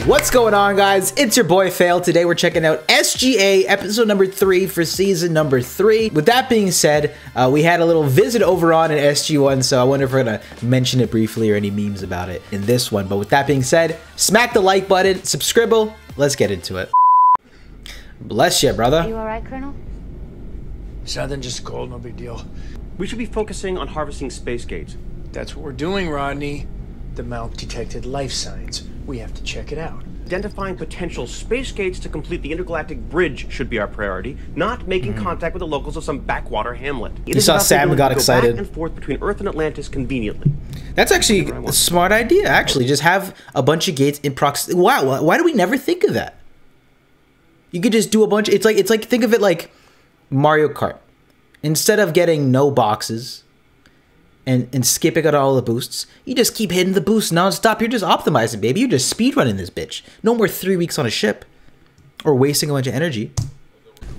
What's going on, guys? It's your boy Fail. Today we're checking out SGA episode number 3 for season number 3. With that being said, we had a little visit over on in SG1, so I wonder if we're gonna mention it briefly or any memes about it in this one. But with that being said, smack the like button, subscribe. Let's get into it. Bless you, brother. Are you alright, Colonel? Something just cold, no big deal. We should be focusing on harvesting space gates. That's what we're doing, Rodney. The mount detected life signs. We have to check it out. Identifying potential space gates to complete the intergalactic bridge should be our priority, not making contact with the locals of some backwater hamlet. You saw Sam and got excited. Back and forth between Earth and Atlantis conveniently. That's actually a smart idea, actually. Just have a bunch of gates in proximity. Wow, why do we never think of that? You could just do a bunch. It's like think of it like Mario Kart. Instead of getting no boxes and skipping out all the boosts, you just keep hitting the boosts non-stop. You're just optimizing, baby. You're just speedrunning this bitch. No more 3 weeks on a ship or wasting a bunch of energy.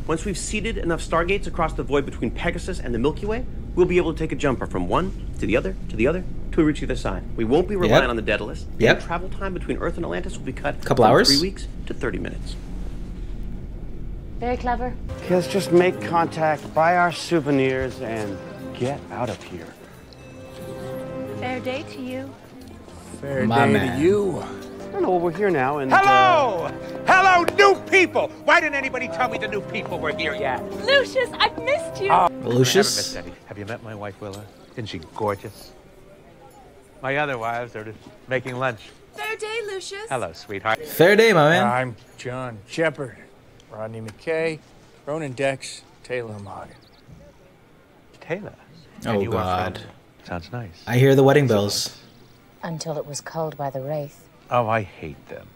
Once we've seeded enough stargates across the void between Pegasus and the Milky Way, we'll be able to take a jumper from one to the other to the other till we reach the other side. We won't be relying on the Daedalus. Yep. Travel time between Earth and Atlantis will be cut couple from hours? 3 weeks to 30 minutes. Very clever. Okay, let's just make contact, buy our souvenirs, and get out of here. Fair day to you. Fair My day man. to you. I don't know, well, we're here now, and Hello! Hello, new people! Why didn't anybody tell me the new people were here yet? Lucius, I've missed you. Oh, Lucius? I haven't missed any. Have you met my wife, Willa? Isn't she gorgeous? My other wives are just making lunch. Fair day, Lucius. Hello, sweetheart. Fair day, my man. I'm John Shepard, Rodney McKay, Ronan Dex, Taylor Morgan. Taylor. Oh, And you are God. from- Sounds nice. I hear the wedding bells. Until it was culled by the Wraith. Oh, I hate them.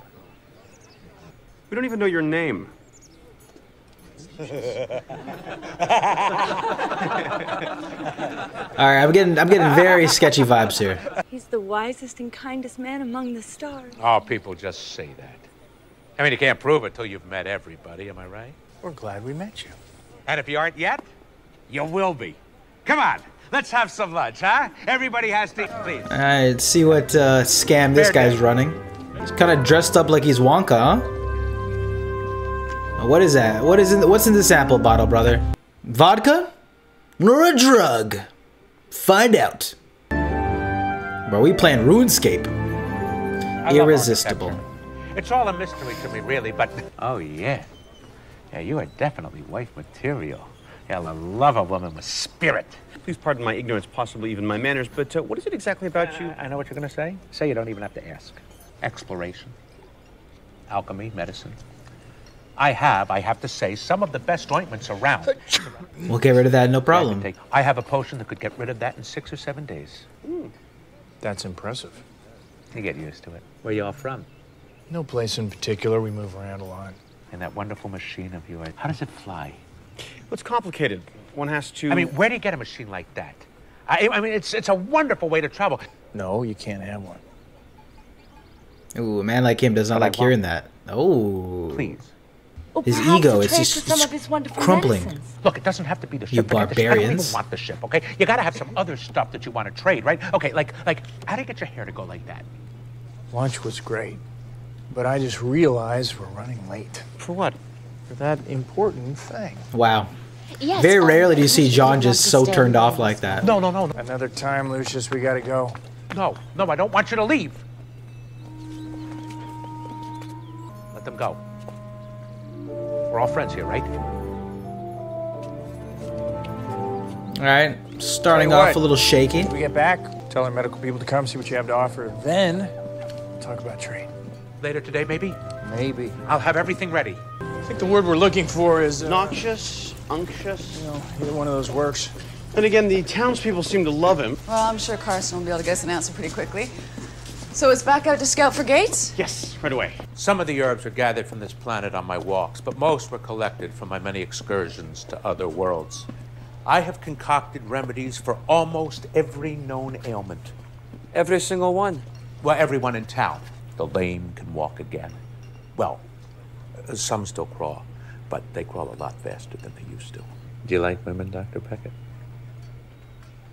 We don't even know your name. All right, I'm getting very sketchy vibes here. He's the wisest and kindest man among the stars. Oh, people just say that. I mean, you can't prove it till you've met everybody, am I right? We're glad we met you. And if you aren't yet, you will be. Come on, let's have some lunch, huh? Everybody has to eat, please. All right, let's see what scam this Fair guy's day. running. He's kind of dressed up like he's Wonka, huh? What is that? What's in the sample bottle, brother? Vodka? Nor a drug? Find out. Bro, we playing RuneScape. I love Irresistible. architecture. It's all a mystery to me, really, but... Oh, yeah. Yeah, you are definitely wife material. Yeah, I love a woman with spirit. Please pardon my ignorance, possibly even my manners, but what is it exactly about you? I know what you're going to say. Say you don't even have to ask. Exploration. Alchemy, medicine. I have to say, some of the best ointments around. We'll get rid of that, no problem. I have a potion that could get rid of that in 6 or 7 days. That's impressive. You get used to it. Where you all from? No place in particular. We move around a lot. And that wonderful machine of yours. How does it fly? It's complicated. One has to... I mean, where do you get a machine like that? I mean, it's a wonderful way to travel. No, you can't have one. Ooh, a man like him does not like hearing that. Oh. Please. His ego, it's just crumbling. Medicines. Look, it doesn't have to be the ship. You Forget the ship. I don't barbarians. even want the ship, okay? You gotta have some other stuff that you want to trade, right? Okay, like, how do you get your hair to go like that? Lunch was great, but I just realized we're running late. For what? For that important thing. Wow. Yes, Very rarely do you see Lucius John would just love so to stay turned with off us. like that. No. Another time, Lucius, we gotta go. No, I don't want you to leave. Let them go. We're all friends here, right? All right, starting Tell you off what. a little shaky. When we get back, tell our medical people to come see what you have to offer. Then, talk about trade. Later today, maybe? Maybe. I'll have everything ready. I think the word we're looking for is... Obnoxious, unctuous. You know, either one of those works. And again, the townspeople seem to love him. Well, I'm sure Carson will be able to get us an answer pretty quickly. So it's back out to scout for gates? Yes, right away. Some of the herbs were gathered from this planet on my walks, but most were collected from my many excursions to other worlds. I have concocted remedies for almost every known ailment. Every single one? Well, everyone in town. The lame can walk again. Well, some still crawl. but they crawl a lot faster than they used to. Do you like women, Dr. Beckett?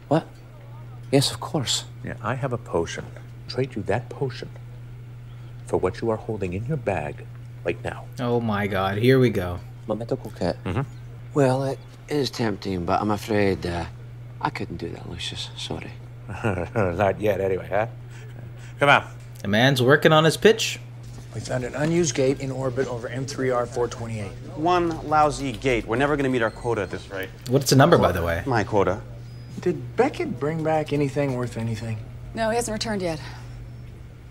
What? Yes, of course. Yeah, I have a potion. Trade you that potion for what you are holding in your bag right now. Oh my God, here we go. My medical kit. Mm-hmm. Well, it is tempting, but I'm afraid I couldn't do that, Lucius. Sorry. Not yet, anyway, huh? Come on. The man's working on his pitch. We found an unused gate in orbit over M3R 428. One lousy gate. We're never going to meet our quota at this rate. What's the number, by the way? My quota. Did Beckett bring back anything worth anything? No, he hasn't returned yet.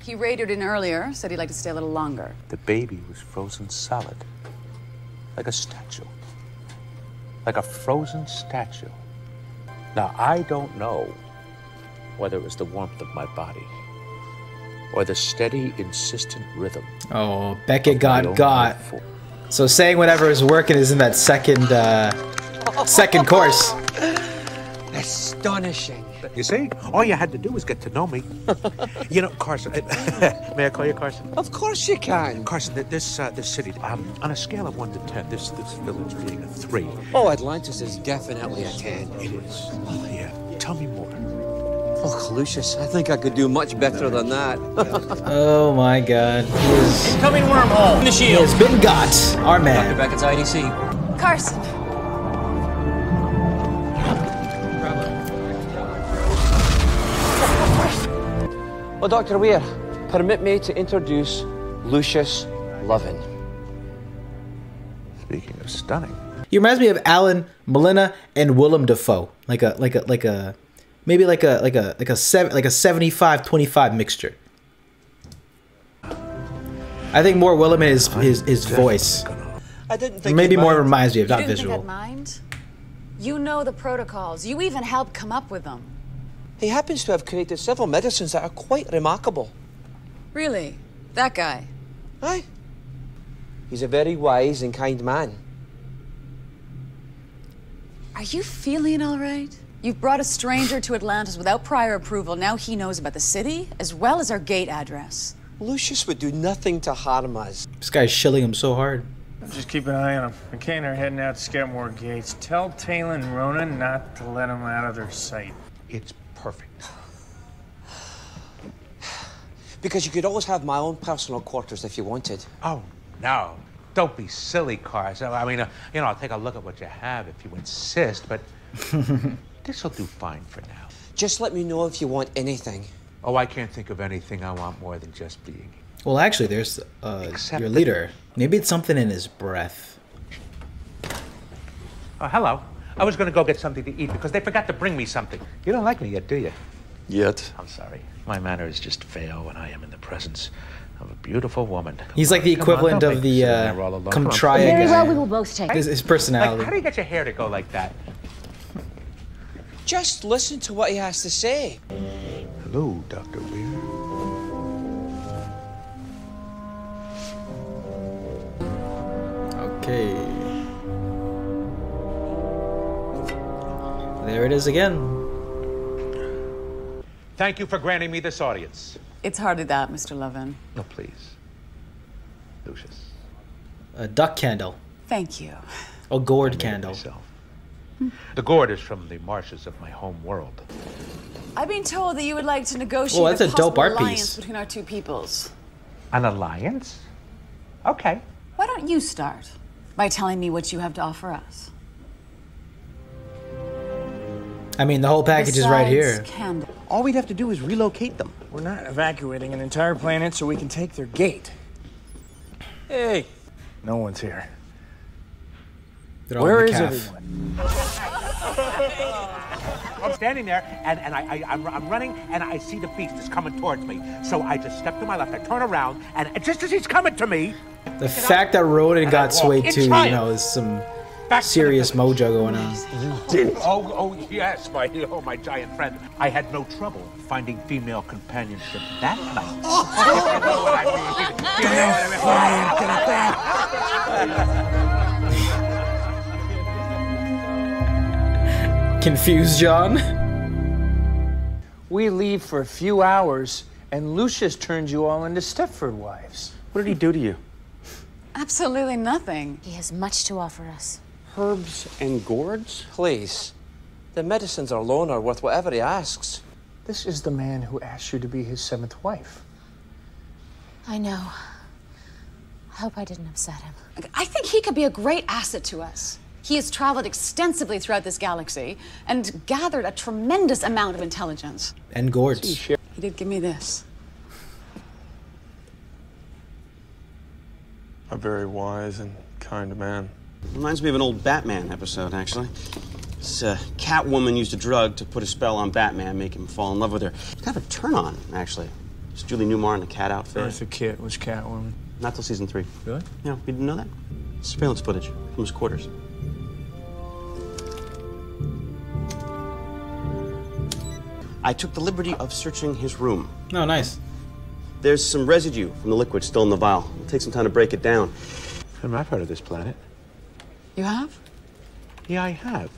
He radioed in earlier, said he'd like to stay a little longer. The baby was frozen solid. Like a statue. Like a frozen statue. Now, I don't know whether it was the warmth of my body or the steady, insistent rhythm. Oh, Beckett got. So saying whatever is working is in that second course. Astonishing. You see? All you had to do was get to know me. You know, Carson, may I call you Carson? Of course you can. Carson, this city, on a scale of 1 to 10, this village being a 3. Oh, Atlantis is definitely a 10. It is. Yeah. Tell me more. Oh, Lucius, I think I could do much better than that. Oh my God. Incoming wormhole. In the He shield. has been got. Our man. Dr. Beckett's IDC. Carson. Well, Dr. Weir, permit me to introduce Lucius Lovin. Speaking of stunning. He reminds me of Alan Molina and Willem Dafoe. Like a 75-25 mixture. I think more Willem in his voice. I didn't think Maybe he'd more mind. reminds me of, You not didn't visual. think I'd mind? You know the protocols. You even helped come up with them. He happens to have created several medicines that are quite remarkable. Really? That guy? Aye. He's a very wise and kind man. Are you feeling all right? You've brought a stranger to Atlantis without prior approval. Now he knows about the city, as well as our gate address. Lucius would do nothing to harm us. This guy's shilling him so hard. Just keep an eye on him. McKay and I are heading out to scout more gates. Tell Taylor and Ronan not to let him out of their sight. It's perfect. Because you could always have my own personal quarters if you wanted. Oh, no. Don't be silly, Carson. I mean, you know, I'll take a look at what you have if you insist, but this'll do fine for now. Just let me know if you want anything. Oh, I can't think of anything I want more than just being. Well, actually, there's your leader. Maybe it's something in his breath. Oh, hello. I was going to go get something to eat because they forgot to bring me something. You don't like me yet, do you? Yet. I'm sorry. My manners just fail when I am in the presence of a beautiful woman. He's like the Come on, equivalent don't of make me the sit there all alone. Come on. Comtria Very well, we guy. will both take. His Like, personality. how do you get your hair to go like that? Just listen to what he has to say. Hello, Dr. Weir. Okay. There it is again. Thank you for granting me this audience. It's hardly that, Mr. Lovin. No, please. Lucius. A duck candle. Thank you. A gourd I made it candle. myself. The gourd is from the marshes of my home world. I've been told that you would like to negotiate Oh, that's a dope possible art alliance piece. between our two peoples. An alliance? Okay. Why don't you start by telling me what you have to offer us? I mean, the whole package is right here. Besides candle. All we'd have to do is relocate them. We're not evacuating an entire planet so we can take their gate. Hey, no one's here. They're all Where in the is calf. everyone? I'm standing there, and I'm running, and I see the beast is coming towards me. So I just step to my left, I turn around, and just as he's coming to me... The fact that Ronan got swayed too, triumph. you know, is some Back to the serious village. mojo going on. Oh, yes, my giant friend. I had no trouble finding female companionship that night. You know what I mean? Confused John? We leave for a few hours, and Lucius turns you all into Stepford wives. What did he do to you? Absolutely nothing. He has much to offer us. Herbs and gourds? Please. The medicines alone are worth whatever he asks. This is the man who asked you to be his 7th wife. I know. I hope I didn't upset him. I think he could be a great asset to us. He has traveled extensively throughout this galaxy and gathered a tremendous amount of intelligence. And gourds. He did give me this. A very wise and kind man. Reminds me of an old Batman episode, actually. This Catwoman used a drug to put a spell on Batman, make him fall in love with her. It's kind of a turn-on, actually. It's Julie Newmar in a cat outfit. Eartha Kitt was Catwoman. Not till season 3. Really? Yeah, you didn't know that? Surveillance footage from his quarters. I took the liberty of searching his room. Oh, nice. There's some residue from the liquid still in the vial. It'll take some time to break it down. I've heard of this planet. You have? Yeah, I have.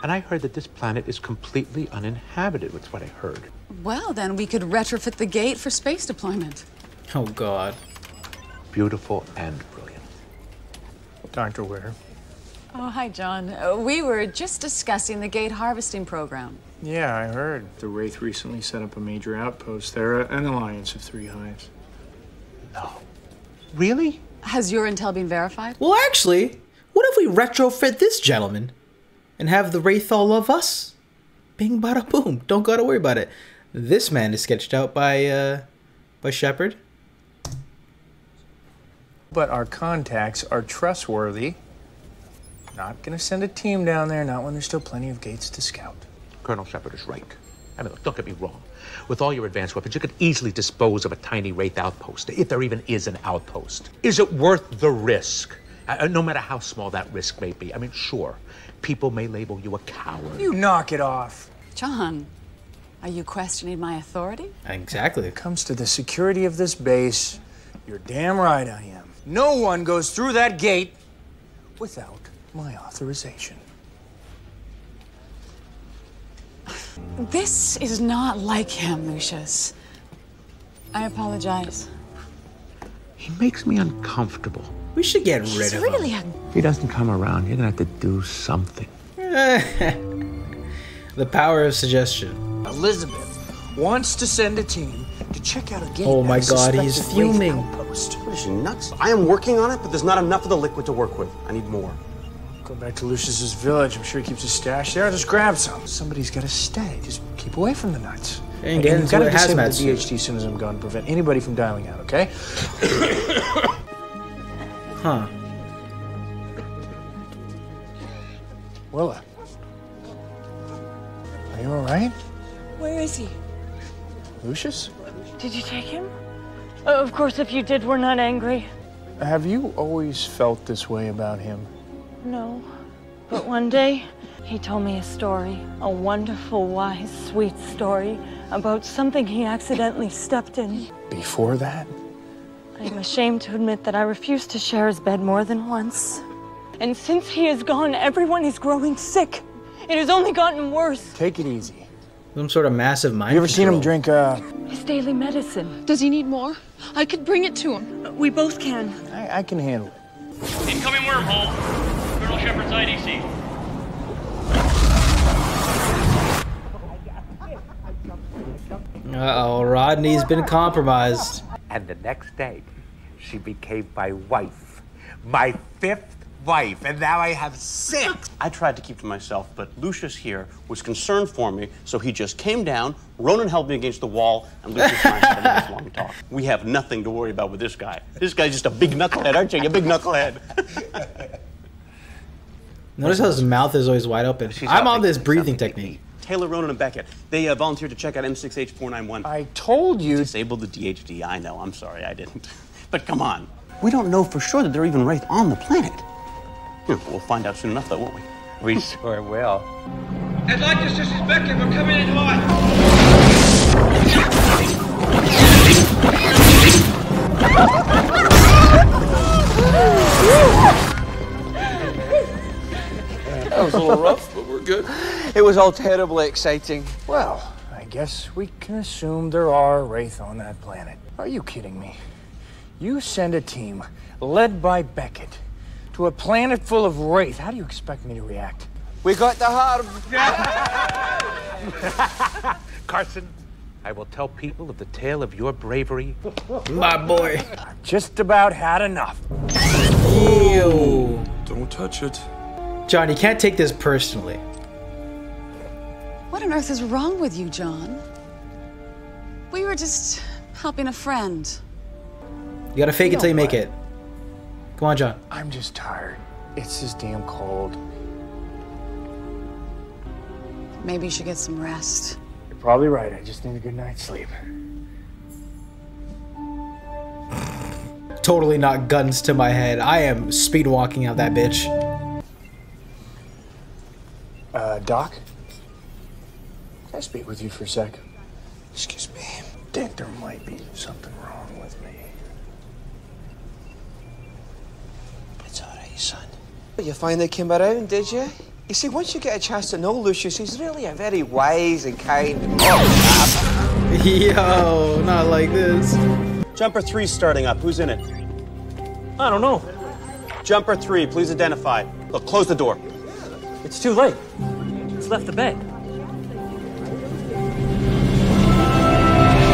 And I heard that this planet is completely uninhabited. That's what I heard. Well, then we could retrofit the gate for space deployment. Oh, God. Beautiful and brilliant. Dr. Weir. Oh, hi, John. We were just discussing the gate harvesting program. Yeah, I heard. The Wraith recently set up a major outpost there, an alliance of 3 hives. No. Really? Has your intel been verified? Well, actually, what if we retrofit this gentleman and have the Wraith all love us? Bing, bada, boom. Don't gotta worry about it. This man is sketched out by Shepard. But our contacts are trustworthy. Not gonna send a team down there, not when there's still plenty of gates to scout. Colonel Shepard is right. I mean, look, don't get me wrong. With all your advanced weapons, you could easily dispose of a tiny Wraith outpost, if there even is an outpost. Is it worth the risk? No matter how small that risk may be. I mean, sure, people may label you a coward. You knock it off. John, are you questioning my authority? Exactly. When it comes to the security of this base, you're damn right I am. No one goes through that gate without my authorization. This is not like him, Lucius. I apologize. He makes me uncomfortable. We should get rid He's of really him. If he doesn't come around, you're gonna have to do something. The power of suggestion. Elizabeth wants to send a team to check out a gate. Oh my at a God, he's suspected fuming. Wraith outpost. What is she, nuts? I am working on it, but there's not enough of the liquid to work with. I need more. Go back to Lucius's village. I'm sure he keeps his stash there. Just grab some. Somebody's got to stay. Just keep away from the nuts. And get into a hazmat the DHD as soon as I'm gone to prevent anybody from dialing out, okay? Huh. Willa. Are you all right? Where is he? Lucius? Did you take him? Of course, if you did, we're not angry. Have you always felt this way about him? No. But one day, he told me a story. A wonderful, wise, sweet story about something he accidentally stepped in. Before that? I'm ashamed to admit that I refused to share his bed more than once. And since he is gone, everyone is growing sick. It has only gotten worse. Take it easy. Some sort of massive mind You ever seen him drink, His daily medicine. Does he need more? I could bring it to him. We both can. I can handle it. Incoming wormhole. Colonel Shepard's IDC. Uh-oh, Rodney's been compromised. And the next day, she became my wife. My 5th wife, and now I have 6. I tried to keep to myself, but Lucius here was concerned for me, so he just came down, Ronan held me against the wall, and Lucius and I had a nice long talk. We have nothing to worry about with this guy. This guy's just a big knucklehead, aren't you? You big knucklehead. Notice how his mouth is always wide open. I'm on this breathing technique. Taylor, Ronan, and Beckett. They volunteered to check out M6H491. I told you. Disabled the DHD. I know. I'm sorry. I didn't. But come on. We don't know for sure that they're even Wraith on the planet. We'll find out soon enough, though, won't we? We sure will. Atlantis, this is Beckett. We're coming in hot. That was a little rough, but we're good. It was all terribly exciting. Well, I guess we can assume there are Wraith on that planet. Are you kidding me? You send a team led by Beckett, to a planet full of wraith. How do you expect me to react? We got the harm. Carson, I will tell people of the tale of your bravery. My boy. I've just about had enough. Ew. Don't touch it. John, you can't take this personally. What on earth is wrong with you, John? We were just helping a friend. You gotta fake it till you make it. Come on, John. I'm just tired. It's just damn cold. Maybe you should get some rest. You're probably right. I just need a good night's sleep. Totally not guns to my head. I am speed walking out that bitch. Doc? Can I speak with you for a sec? Excuse me. I think there might be something wrong with me. It's all right, son. You finally came around, did you? You see, once you get a chance to know Lucius, he's really a very wise and kind... Yo, not like this. Jumper 3's starting up. Who's in it? I don't know. Jumper 3, please identify. Look, close the door. It's too late. It's left the bed.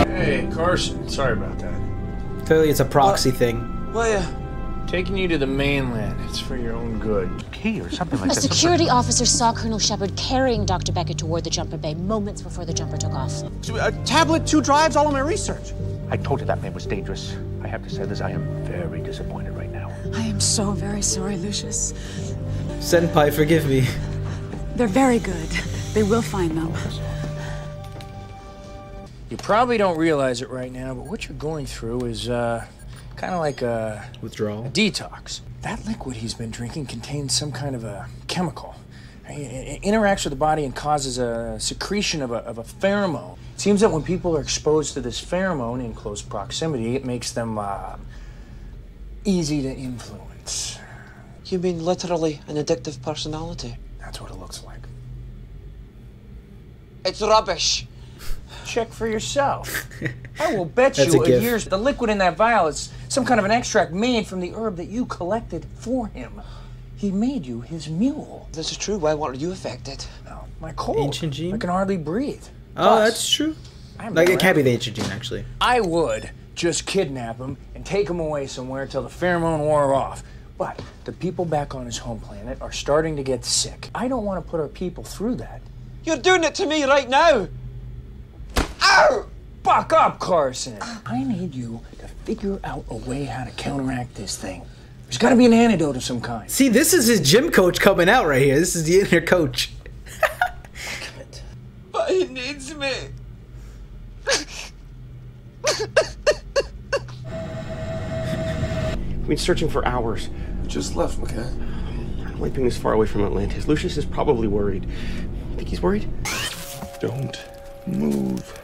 Hey, Carson. Sorry about that. Clearly it's a proxy thing. Well, taking you to the mainland. It's for your own good. Key or something like A that. security officer saw Colonel Shepard carrying Dr. Beckett toward the jumper bay moments before the jumper took off. Tablet, 2 drives, all of my research. I told you that man was dangerous. I have to say this, I am very disappointed right now. I am so very sorry, Lucius. Senpai, forgive me. They're very good. They will find them. You probably don't realize it right now, but what you're going through is kind of like a withdrawal, a detox. That liquid he's been drinking contains some kind of a chemical. It interacts with the body and causes a secretion of a pheromone. It seems that when people are exposed to this pheromone in close proximity, it makes them easy to influence. you mean literally an addictive personality? That's what it looks like. It's rubbish. Check for yourself. I will bet That's you a a gift. year's the liquid in that vial is some kind of an extract made from the herb that you collected for him. He made you his mule. This is true. Why weren't you affected? No, my cold. Ancient gene? I can hardly breathe. Oh, Plus, that's true. I'm Like, it around. can't be the ancient gene, actually. I would just kidnap him and take him away somewhere till the pheromone wore off. But the people back on his home planet are starting to get sick. I don't want to put our people through that. You're doing it to me right now. Ow! Buck up, Carson. I need you to figure out a way how to counteract this thing. There's got to be an antidote of some kind. See, this is his gym coach coming out right here. This is the inner coach. But he needs me. We've been searching for hours. Just left, McKay. I don't like being this far away from Atlantis. Lucius is probably worried. Think he's worried? Don't move.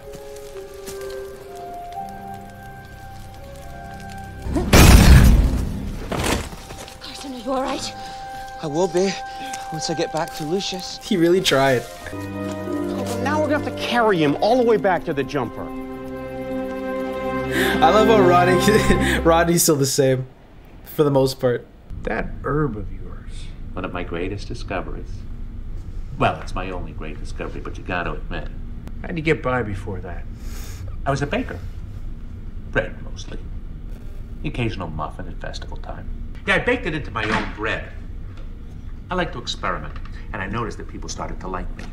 Carson, are you all right? I will be once I get back to Lucius. He really tried. Oh, now we're gonna have to carry him all the way back to the jumper. I love how Rodney's still the same, for the most part. That herb of yours. One of my greatest discoveries. Well, it's my only great discovery, but you gotta admit. How'd you get by before that? I was a baker. Bread, mostly. The occasional muffin at festival time. Yeah, I baked it into my own bread. I like to experiment, and I noticed that people started to like me.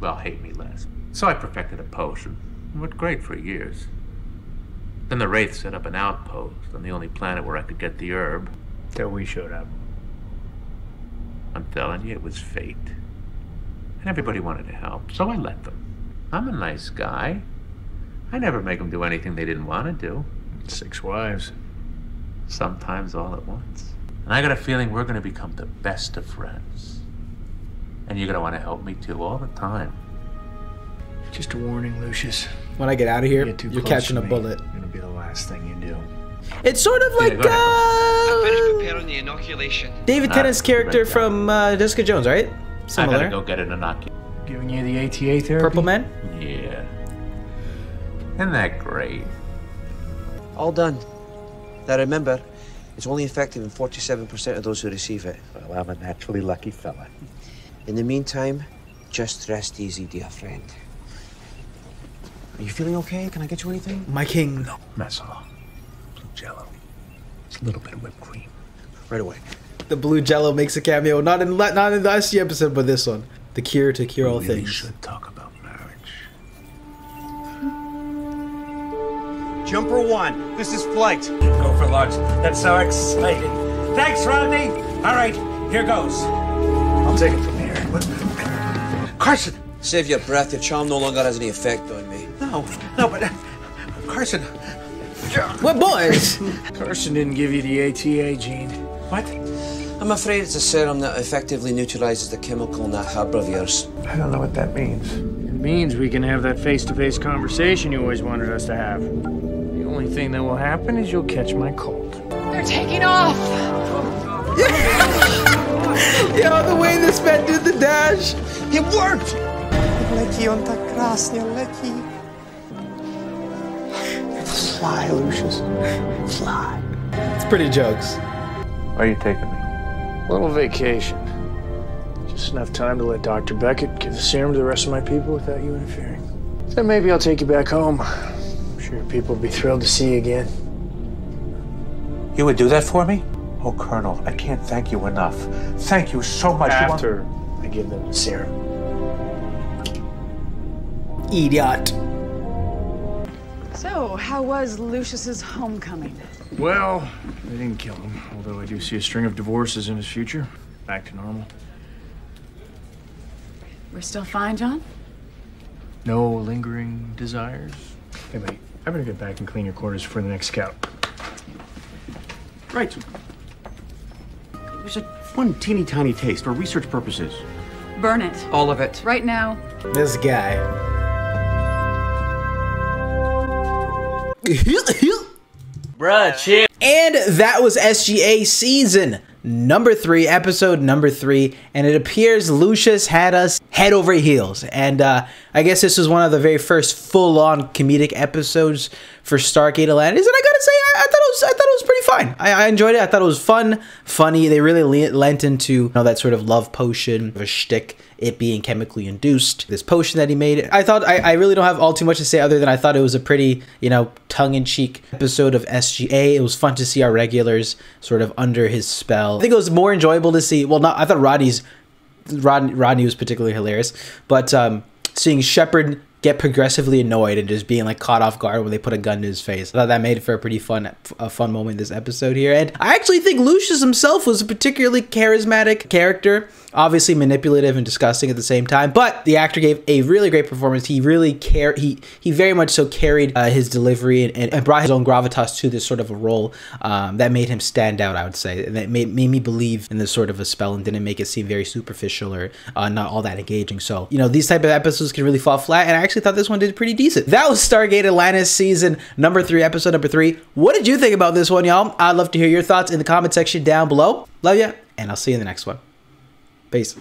Well, hate me less. So I perfected a potion. It worked great for years. Then the Wraith set up an outpost on the only planet where I could get the herb. Till we showed up. I'm telling you, it was fate. And everybody wanted to help, so I let them. I'm a nice guy. I never make them do anything they didn't want to do. 6 wives. Sometimes all at once. And I got a feeling we're going to become the best of friends. And you're going to want to help me too all the time. Just a warning, Lucius. When I get out of here, Get too you're close catching to a me. bullet. It'll be the last thing you do. It's sort of like I finished preparing the inoculation. David Tennant's character from Jessica Jones, right? I Similar. gotta go get an inoculation. Giving you the ATA therapy? Purple Man? Yeah. Isn't that great? All done. Now remember, It's only effective in 47% of those who receive it. Well, I'm a naturally lucky fella. In the meantime, just rest easy, dear friend. Are you feeling okay? Can I get you anything? My king. No, Massala. Blue Jello. It's a little bit of whipped cream. Right away. The blue Jello makes a cameo, not in the last episode, but this one. The cure to cure all We really things. should talk about marriage. Jumper 1, this is flight. Go for launch. That's so exciting. Thanks, Rodney. All right, here goes. I'll take it from here. Carson! Save your breath. Your charm no longer has any effect on me. No, but Carson. What boys? Carson didn't give you the ATA gene. What? I'm afraid it's a serum that effectively neutralizes the chemical in that herb of yours. I don't know what that means. It means we can have that face-to-face conversation you always wanted us to have. The only thing that will happen is you'll catch my cold. They're taking off! Yo, the way this man did the dash. It worked! Fly, Lucius. Fly. It's pretty jokes. Where are you taking me? Little vacation. Just enough time to let Dr. Beckett give the serum to the rest of my people without you interfering. Then maybe I'll take you back home. I'm sure people will be thrilled to see you again. You would do that for me? Oh, Colonel, I can't thank you enough. Thank you so much. After I give them the serum. Idiot. So, how was Lucius's homecoming? Well, they didn't kill him, although I do see a string of divorces in his future. Back to normal. We're still fine, John? No lingering desires? Hey, wait. I better get back and clean your quarters for the next scout. Right. There's a one teeny tiny taste for research purposes. Burn it. All of it. Right now. This guy. Bruh, chill. And that was SGA season number 3, episode number 3, and it appears Lucius had us head over heels. And I guess this was one of the very first full-on comedic episodes for Stargate Atlantis, and I gotta say, I thought it was pretty fine. I enjoyed it. I thought it was fun, funny. They really lent into that sort of love potion of a shtick, it being chemically induced. This potion that he made. I really don't have all too much to say other than I thought it was a pretty, tongue-in-cheek episode of SGA. It was fun to see our regulars sort of under his spell. I think it was more enjoyable to see, I thought Rodney was particularly hilarious, but seeing Shepard get progressively annoyed and just being caught off guard when they put a gun to his face. I thought that made it for a pretty fun moment in this episode here. And I actually think Lucius himself was a particularly charismatic character. Obviously manipulative and disgusting at the same time, but the actor gave a really great performance. He really he very much so carried his delivery and brought his own gravitas to this sort of a role that made him stand out, I would say. And that made me believe in this sort of a spell and didn't make it seem very superficial or not all that engaging. So, these type of episodes can really fall flat, and I actually thought this one did pretty decent. That was Stargate Atlantis season number 3, episode number 3. What did you think about this one, y'all? I'd love to hear your thoughts in the comment section down below. Love ya, and I'll see you in the next one. Peace.